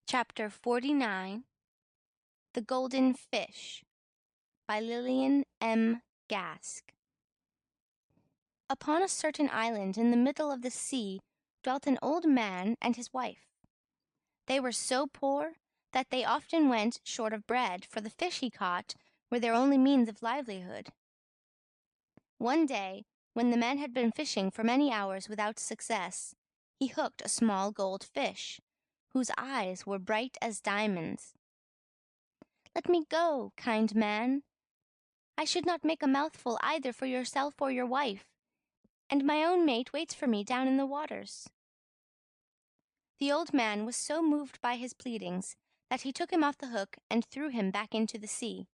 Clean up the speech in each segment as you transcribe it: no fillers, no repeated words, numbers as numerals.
Chapter 49 The Golden Fish by Lillian M. Gask. Upon a certain island in the middle of the sea dwelt an old man and his wife. They were so poor that they often went short of bread, for the fish he caught were their only means of livelihood. One day, when the man had been fishing for many hours without success, he hooked a small gold fish, whose eyes were bright as diamonds. "Let me go, kind man. I should not make a mouthful either for yourself or your wife, and my own mate waits for me down in the waters." The old man was so moved by his pleadings that he took him off the hook and threw him back into the sea.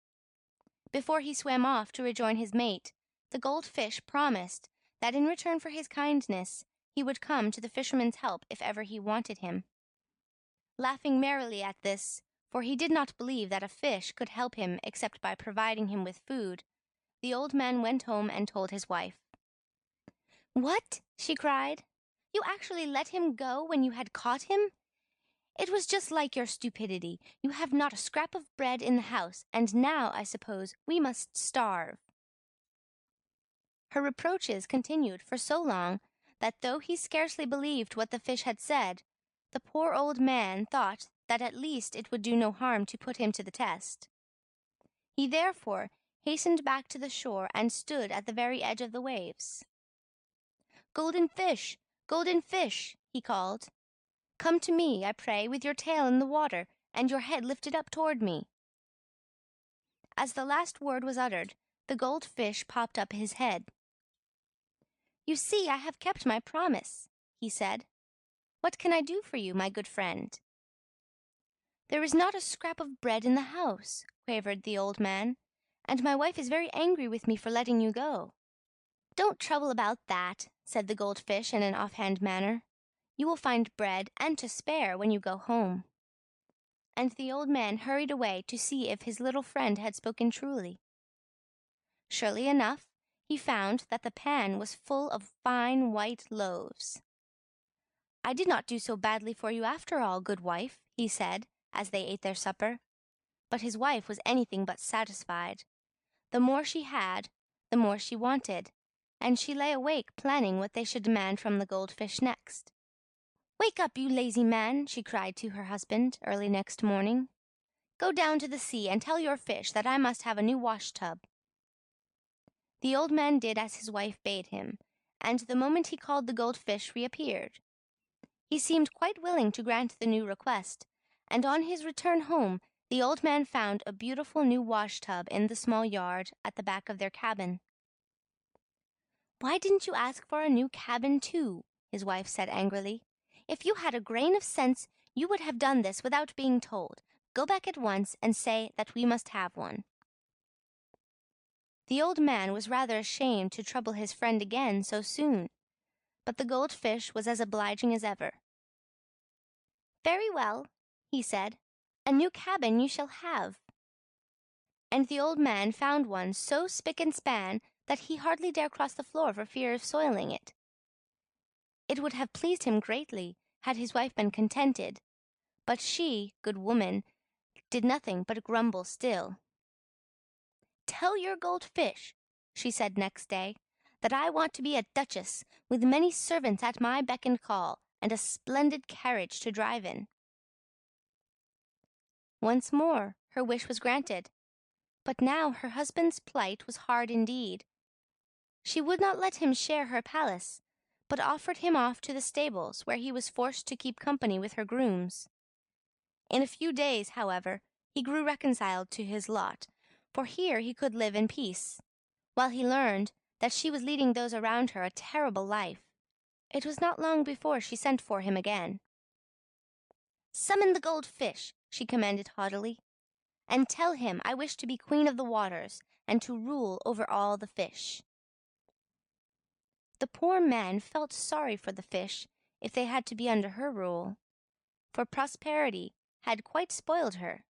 Before he swam off to rejoin his mate, the gold fish promised that in return for his kindness he would come to the fisherman's help if ever he wanted him. Laughing merrily at this, for he did not believe that a fish could help him except by providing him with food, the old man went home and told his wife. "What?" she cried. "You actually let him go when you had caught him? It was just like your stupidity. You have not a scrap of bread in the house, and now, I suppose, we must starve." Her reproaches continued for so long that though he scarcely believed what the fish had said, the poor old man thought that at least it would do no harm to put him to the test. He therefore hastened back to the shore and stood at the very edge of the waves. "Golden fish, golden fish," he called. "Come to me, I pray, with your tail in the water and your head lifted up toward me." As the last word was uttered, the gold fish popped up his head. "You see, I have kept my promise," he said. "What can I do for you, my good friend?" "There is not a scrap of bread in the house," quavered the old man, "and my wife is very angry with me for letting you go." "Don't trouble about that," said the gold fish in an offhand manner. "You will find bread and to spare when you go home." And the old man hurried away to see if his little friend had spoken truly. Surely enough, he found that the pan was full of fine white loaves. "I did not do so badly for you after all, good wife," he said, as they ate their supper. But his wife was anything but satisfied. The more she had, the more she wanted, and she lay awake planning what they should demand from the goldfish next. "Wake up, you lazy man," she cried to her husband early next morning. "Go down to the sea and tell your fish that I must have a new wash-tub." The old man did as his wife bade him, and the moment he called the goldfish reappeared. He seemed quite willing to grant the new request, and on his return home the old man found a beautiful new wash-tub in the small yard at the back of their cabin. "Why didn't you ask for a new cabin too?" his wife said angrily. "If you had a grain of sense, you would have done this without being told. Go back at once and say that we must have one." The old man was rather ashamed to trouble his friend again so soon, but the goldfish was as obliging as ever. "Very well," he said, "a new cabin you shall have." And the old man found one so spick and span that he hardly dare cross the floor for fear of soiling it. It would have pleased him greatly had his wife been contented, but she, good woman, did nothing but grumble still. "Tell your goldfish," she said next day, "that I want to be a duchess, with many servants at my beck and call, and a splendid carriage to drive in." Once more her wish was granted, but now her husband's plight was hard indeed. She would not let him share her palace, but offered him off to the stables, where he was forced to keep company with her grooms. In a few days, however, he grew reconciled to his lot, for here he could live in peace, while he learned that she was leading those around her a terrible life. It was not long before she sent for him again. "Summon the goldfish," she commanded haughtily, "and tell him I wish to be queen of the waters, and to rule over all the fish." The poor man felt sorry for the fish if they had to be under her rule, for prosperity had quite spoiled her.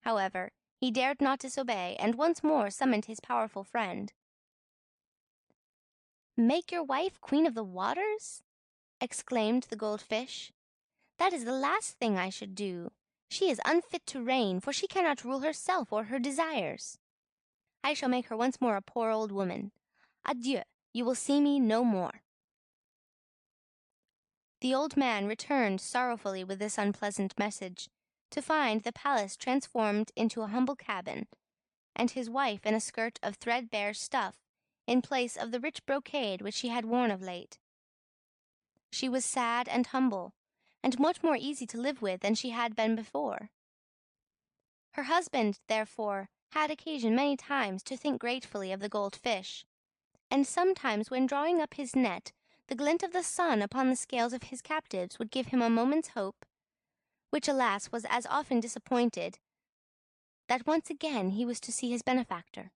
However, he dared not disobey, and once more summoned his powerful friend. "Make your wife queen of the waters?" exclaimed the goldfish. That is the last thing I should do. She is unfit to reign, for she cannot rule herself or her desires. I shall make her once more a poor old woman. Adieu, you will see me no more." The old man returned sorrowfully with this unpleasant message, to find the palace transformed into a humble cabin, and his wife in a skirt of threadbare stuff in place of the rich brocade which she had worn of late. She was sad and humble, and much more easy to live with than she had been before. Her husband, therefore, had occasion many times to think gratefully of the gold fish, and sometimes when drawing up his net the glint of the sun upon the scales of his captives would give him a moment's hope, which alas was as often disappointed, that once again he was to see his benefactor.